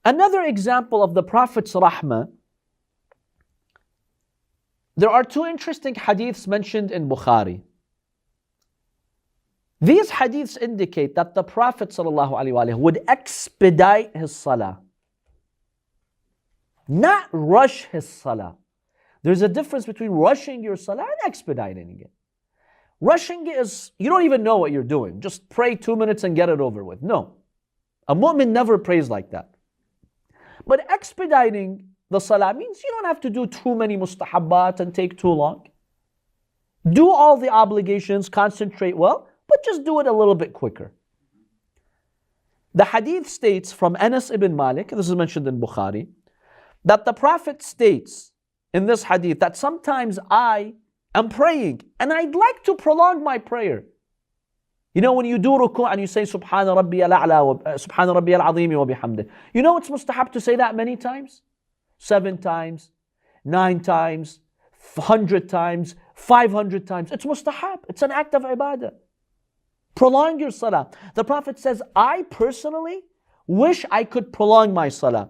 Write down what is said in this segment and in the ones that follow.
Another example of the Prophet's rahmah, there are two interesting hadiths mentioned in Bukhari. These hadiths indicate that the Prophet ﷺ would expedite his salah, not rush his salah. There's a difference between rushing your salah and expediting it. Rushing it is, you don't even know what you're doing. Just pray 2 minutes and get it over with. No. A mu'min never prays like that. But expediting the salah means you don't have to do too many mustahabbat and take too long. Do all the obligations, concentrate well, but just do it a little bit quicker. The hadith states from Anas ibn Malik, this is mentioned in Bukhari, that the Prophet states in this hadith that sometimes I am praying and I'd like to prolong my prayer. You know, when you do ruku' and you say Subhana Rabbiyal A'la, Subhana Rabbiyal Azim wa bihamdih. You know it's mustahab to say that many times? 7 times, 9 times, 100 times, 500 times. It's mustahab. It's an act of ibadah. Prolong your salah. The Prophet says, I personally wish I could prolong my salah.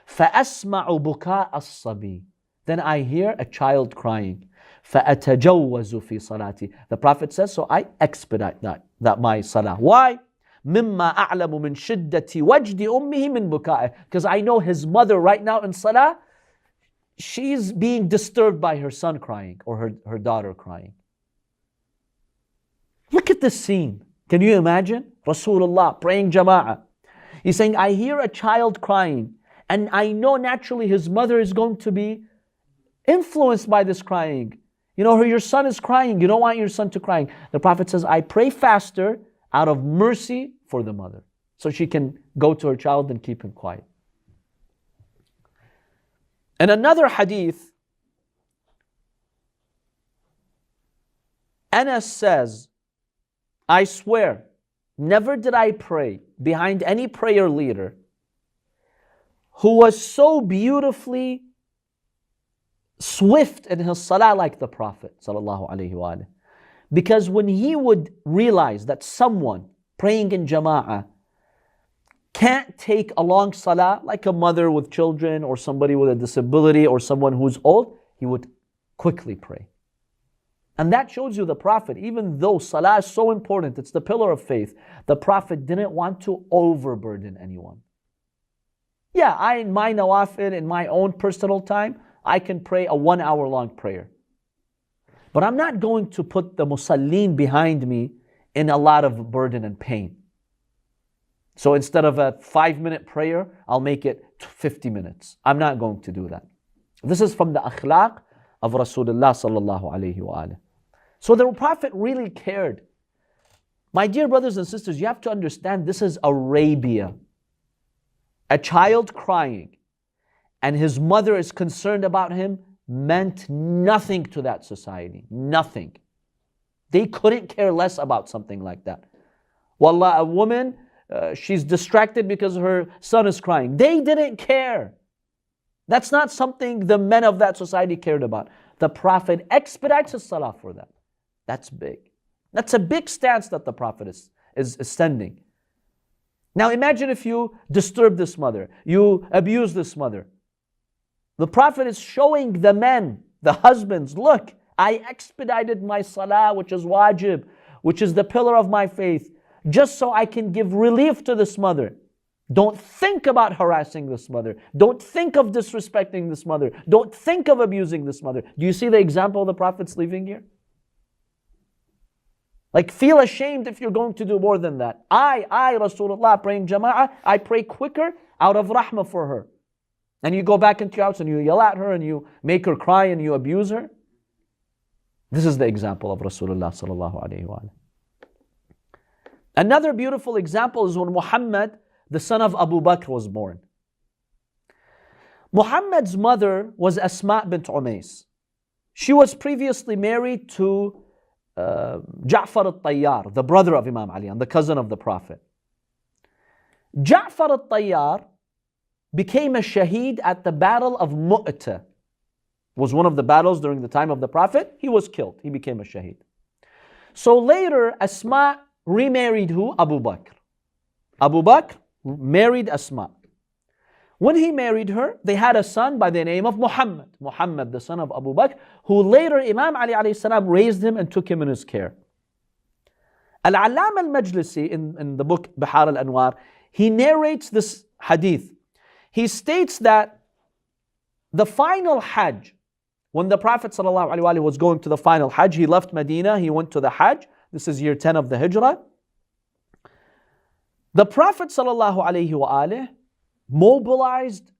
فَأَسْمَعُ بُكَاءَ الصَّبِي. Then I hear a child crying. فَأَتَجَوَّزُ فِي صَلَاتِي. The Prophet says, so I expedite that my salah. Why? مِمَّا أَعْلَمُ مِنْ شِدَّةِ وَجْدِ أُمِّهِ مِنْ بُكَائِهِ. Because I know his mother right now in salah, she's being disturbed by her son crying or her daughter crying. Look at this scene. Can you imagine? Rasulullah praying jama'ah. He's saying, I hear a child crying and I know naturally his mother is going to be influenced by this crying. You know, your son is crying. You don't want your son to cry. The Prophet says, I pray faster out of mercy for the mother, so she can go to her child and keep him quiet. In another hadith, Anas says, I swear, never did I pray behind any prayer leader who was so beautifully swift in his salah like the Prophet sallallahu alaihi wasallam. Because when he would realize that someone praying in jama'ah can't take a long salah, like a mother with children or somebody with a disability or someone who's old, he would quickly pray. And that shows you the Prophet, even though salah is so important, it's the pillar of faith, the Prophet didn't want to overburden anyone. Yeah, in my nawafil, in my own personal time, I can pray a 1 hour long prayer. But I'm not going to put the musallin behind me in a lot of burden and pain. So instead of a 5-minute prayer, I'll make it 50 minutes. I'm not going to do that. This is from the akhlaq of Rasulullah sallallahu alayhi wa alayhi. So the Prophet really cared. My dear brothers and sisters, you have to understand this is Arabia. A child crying and his mother is concerned about him meant nothing to that society. Nothing. They couldn't care less about something like that. Wallah, a woman, she's distracted because her son is crying. They didn't care. That's not something the men of that society cared about. The Prophet expedites his salah for that. That's big. That's a big stance that the Prophet is sending. Now imagine if you disturb this mother, you abuse this mother. The Prophet is showing the men, the husbands, look, I expedited my salah, which is wajib, which is the pillar of my faith, just so I can give relief to this mother. Don't think about harassing this mother. Don't think of disrespecting this mother. Don't think of abusing this mother. Do you see the example the Prophet's leaving here? Like, feel ashamed if you're going to do more than that. I, Rasulullah, praying jama'ah, I pray quicker out of rahmah for her. And you go back into your house and you yell at her and you make her cry and you abuse her. This is the example of Rasulullah sallallahu alayhi wa sallam. Another beautiful example is when Muhammad, the son of Abu Bakr, was born. Muhammad's mother was Asma bint Umays. She was previously married to Ja'far al-Tayyar, the brother of Imam Ali and the cousin of the Prophet. Ja'far al-Tayyar became a shaheed at the battle of Mu'tah. Was one of the battles during the time of the Prophet. He was killed. He became a shaheed. So later, Asma remarried who? Abu Bakr. Abu Bakr married Asma. When he married her, they had a son by the name of Muhammad. Muhammad, the son of Abu Bakr, who later Imam Ali alayhi salam raised him and took him in his care. Al-Allam al-Majlisi in the book Bihar al-Anwar, he narrates this hadith. He states that the final Hajj, when the Prophet ﷺ was going to the final Hajj, he left Medina, he went to the Hajj. This is year 10 of the Hijrah. The Prophet ﷺ mobilized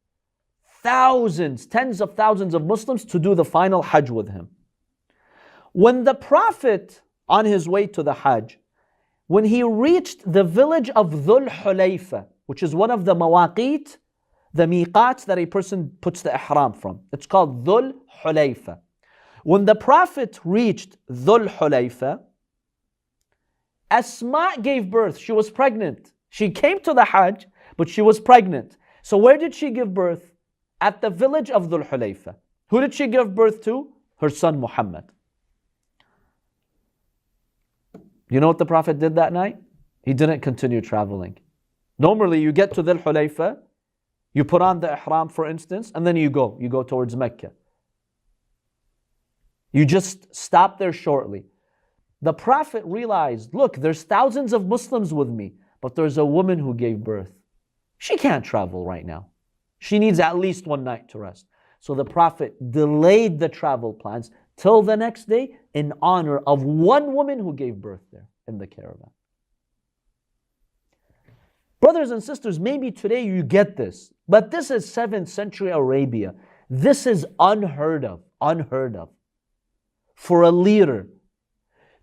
thousands, tens of thousands of Muslims to do the final Hajj with him. When the Prophet, on his way to the Hajj, when he reached the village of Dhul Hulayfa, which is one of the mawaqit, the miqats that a person puts the ihram from. It's called Dhul Hulayfa. When the Prophet reached Dhul Hulayfa, Asma gave birth. She was pregnant. She came to the Hajj, but she was pregnant. So where did she give birth? At the village of Dhul Hulayfa. Who did she give birth to? Her son Muhammad. You know what the Prophet did that night? He didn't continue traveling. Normally you get to Dhul Hulayfa, you put on the ihram for instance, and then you go towards Mecca. You just stop there shortly. The Prophet realized, look, there's thousands of Muslims with me, but there's a woman who gave birth. She can't travel right now. She needs at least one night to rest. So the Prophet delayed the travel plans till the next day in honor of one woman who gave birth there in the caravan. Brothers and sisters, maybe today you get this, but this is 7th century Arabia. This is unheard of for a leader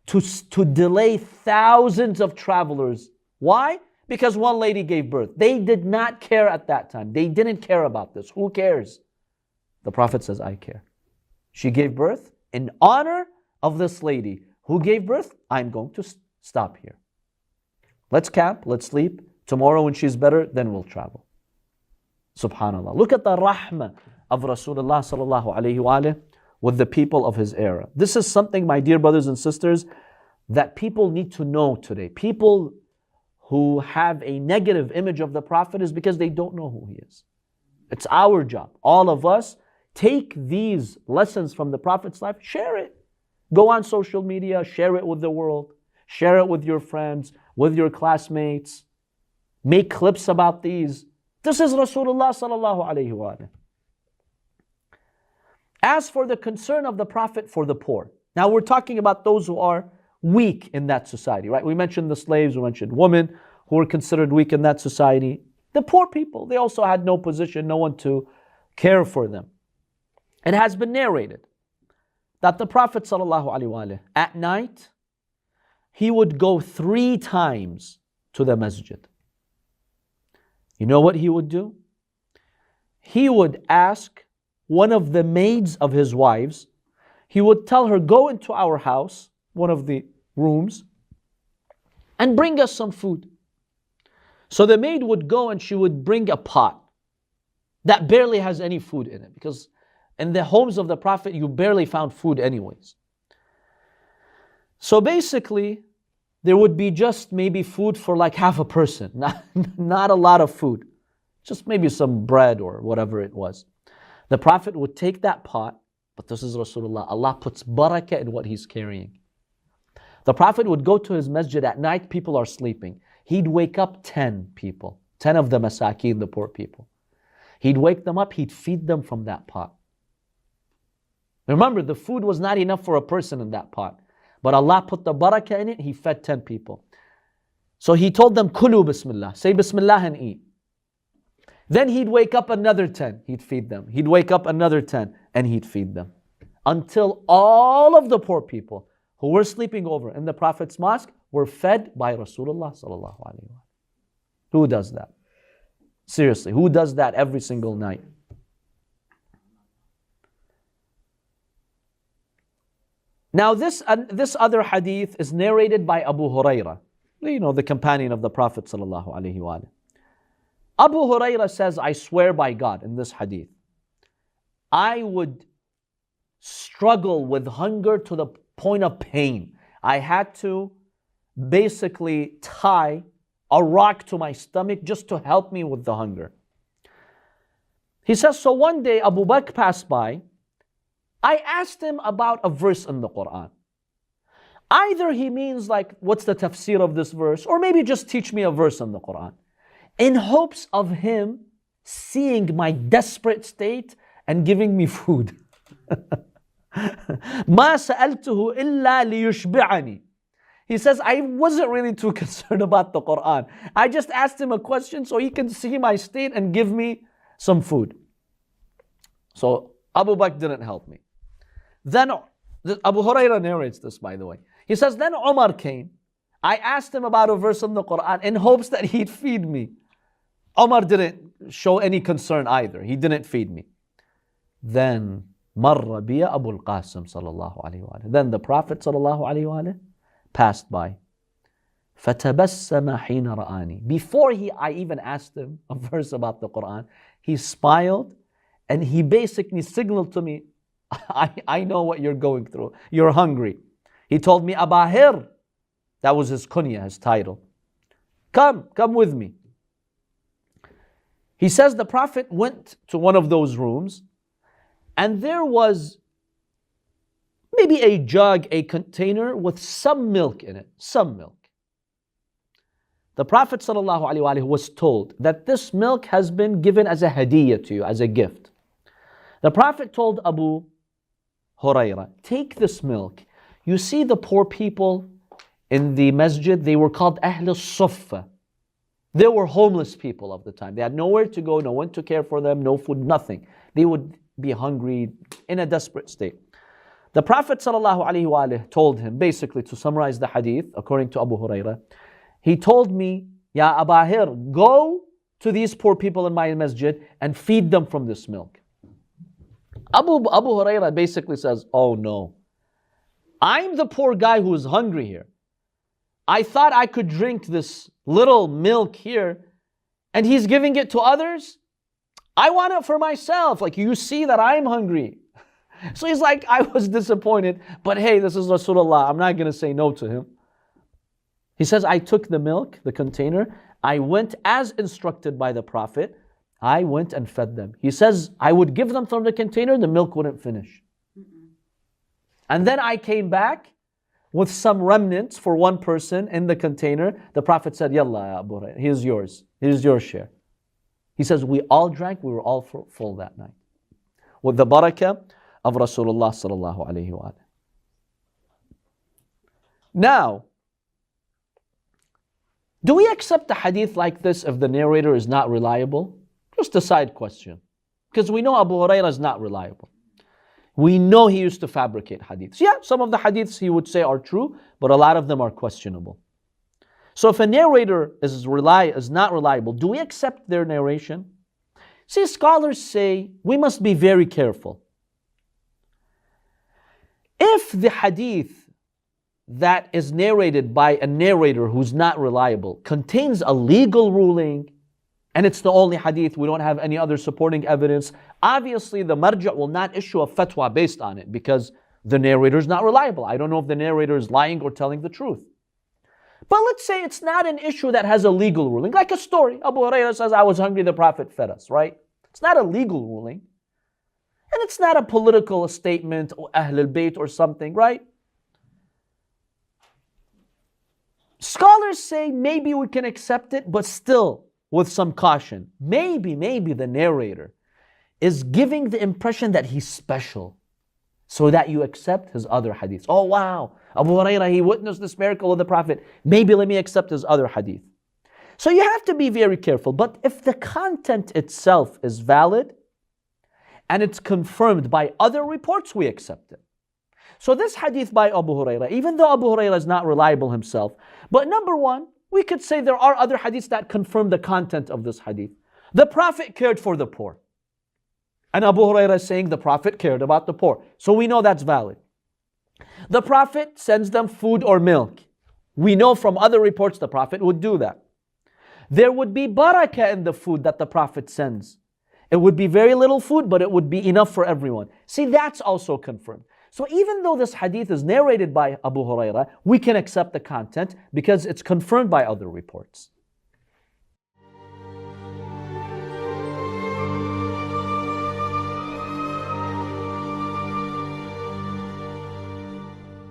to delay thousands of travelers. Why? Because one lady gave birth. They did not care at that time. They didn't care about this. Who cares? The Prophet says, I care. She gave birth. In honor of this lady who gave birth, I'm going to stop here. Let's camp, let's sleep. Tomorrow when she's better, then we'll travel. Subhanallah. Look at the rahmah of Rasulullah sallallahu alayhi wa with the people of his era. This is something, my dear brothers and sisters, that people need to know today. People who have a negative image of the Prophet is because they don't know who he is. It's our job. All of us take these lessons from the Prophet's life, share it. Go on social media, share it with the world. Share it with your friends, with your classmates. Make clips about these. This is Rasulullah sallallahu alayhi wa sallam. As for the concern of the Prophet for the poor. Now we're talking about those who are weak in that society, right? We mentioned the slaves, we mentioned women who were considered weak in that society. The poor people, they also had no position, no one to care for them. It has been narrated that the Prophet ﷺ, at night, he would go 3 times to the masjid. You know what he would do? He would ask one of the maids of his wives, he would tell her, go into our house, one of the rooms, and bring us some food. So the maid would go and she would bring a pot that barely has any food in it, because in the homes of the Prophet you barely found food anyways. So basically there would be just maybe food for like half a person, not a lot of food, just maybe some bread or whatever it was. The Prophet would take that pot, but this is Rasulullah, Allah puts barakah in what he's carrying. The Prophet would go to his masjid at night, people are sleeping. He'd wake up 10 people, 10 of the masakeen, the poor people. He'd wake them up, he'd feed them from that pot. Remember, the food was not enough for a person in that pot. But Allah put the barakah in it, he fed 10 people. So he told them, Kulu bismillah, say bismillah and eat. Then he'd wake up another 10, he'd feed them. He'd wake up another 10 and he'd feed them. Until all of the poor people who were sleeping over in the Prophet's mosque were fed by Rasulullah sallallahu alaihi wasallam. Who does that? Seriously, who does that every single night? Now this other hadith is narrated by Abu Hurairah, the companion of the Prophet sallallahu alaihi wasallam. Abu Hurairah says, I swear by God in this hadith, I would struggle with hunger to the point of pain. I had to basically tie a rock to my stomach just to help me with the hunger. He says, so one day Abu Bakr passed by. I asked him about a verse in the Quran. Either he means like, what's the tafsir of this verse? Or maybe just teach me a verse in the Quran. In hopes of him seeing my desperate state and giving me food. ما سألته إلا ليشبعني. He says, I wasn't really too concerned about the Quran. I just asked him a question so he can see my state and give me some food. So Abu Bakr didn't help me. Then Abu Hurairah narrates this, by the way. He says, then Umar came. I asked him about a verse in the Quran in hopes that he'd feed me. Umar didn't show any concern either. He didn't feed me. Then marra biya Abu al-Qasim sallallahu alayhi wa sallam. Then the Prophet sallallahu alayhi wa sallam passed by. فَتَبَسَّمَ حِينَ رَآنِي. Before I even asked him a verse about the Quran, he smiled and he basically signaled to me, I know what you're going through. You're hungry. He told me, Baqir. That was his kunya, his title. Come with me. He says the Prophet went to one of those rooms and there was maybe a jug, a container with some milk in it, some milk. The Prophet ﷺ was told that this milk has been given as a hadiyah to you, as a gift. The Prophet told Abu Hurairah, take this milk. You see the poor people in the masjid, they were called Ahl al-Suffa. They were homeless people of the time. They had nowhere to go, no one to care for them, no food, nothing. They would be hungry, in a desperate state. The Prophet ﷺ told him, basically to summarize the hadith, according to Abu Hurairah, he told me, Ya Baqir, go to these poor people in my masjid and feed them from this milk. Abu Hurairah basically says, oh no, I'm the poor guy who is hungry here. I thought I could drink this little milk here and he's giving it to others. I want it for myself. Like, you see that I'm hungry. So he's like, I was disappointed, but hey, this is Rasulullah. I'm not going to say no to him. He says, I took the milk, the container. I went as instructed by the Prophet. I went and fed them. He says, I would give them from the container, the milk wouldn't finish. And then I came back with some remnants for one person in the container. The Prophet said, Yalla, ya Abu Hurairah, here's yours. Here's your share. He says, we all drank, we were all full that night. With the barakah of Rasulullah sallallahu alayhi wa sallam. Now, do we accept a hadith like this if the narrator is not reliable? Just a side question. Because we know Abu Hurairah is not reliable. We know he used to fabricate hadiths. Yeah, some of the hadiths he would say are true, but a lot of them are questionable. So if a narrator is not reliable, do we accept their narration? See, scholars say we must be very careful. If the hadith that is narrated by a narrator who's not reliable contains a legal ruling, and it's the only hadith, we don't have any other supporting evidence, obviously the marja' will not issue a fatwa based on it because the narrator is not reliable. I don't know if the narrator is lying or telling the truth. But let's say it's not an issue that has a legal ruling, like a story. Abu Hurairah says, I was hungry, the Prophet fed us, right? It's not a legal ruling. And it's not a political statement or Ahl al-Bayt or something, right? Scholars say maybe we can accept it, but still with some caution. Maybe the narrator is giving the impression that he's special so that you accept his other hadiths. Oh wow, Abu Hurairah, he witnessed this miracle of the Prophet. Maybe let me accept his other hadith. So you have to be very careful. But if the content itself is valid and it's confirmed by other reports, we accept it. So this hadith by Abu Hurairah, even though Abu Hurairah is not reliable himself, but number one, we could say there are other hadiths that confirm the content of this hadith. The Prophet cared for the poor. And Abu Hurairah is saying the Prophet cared about the poor. So we know that's valid. The Prophet sends them food or milk. We know from other reports the Prophet would do that. There would be barakah in the food that the Prophet sends. It would be very little food, but it would be enough for everyone. See, that's also confirmed. So even though this hadith is narrated by Abu Hurairah, we can accept the content because it's confirmed by other reports.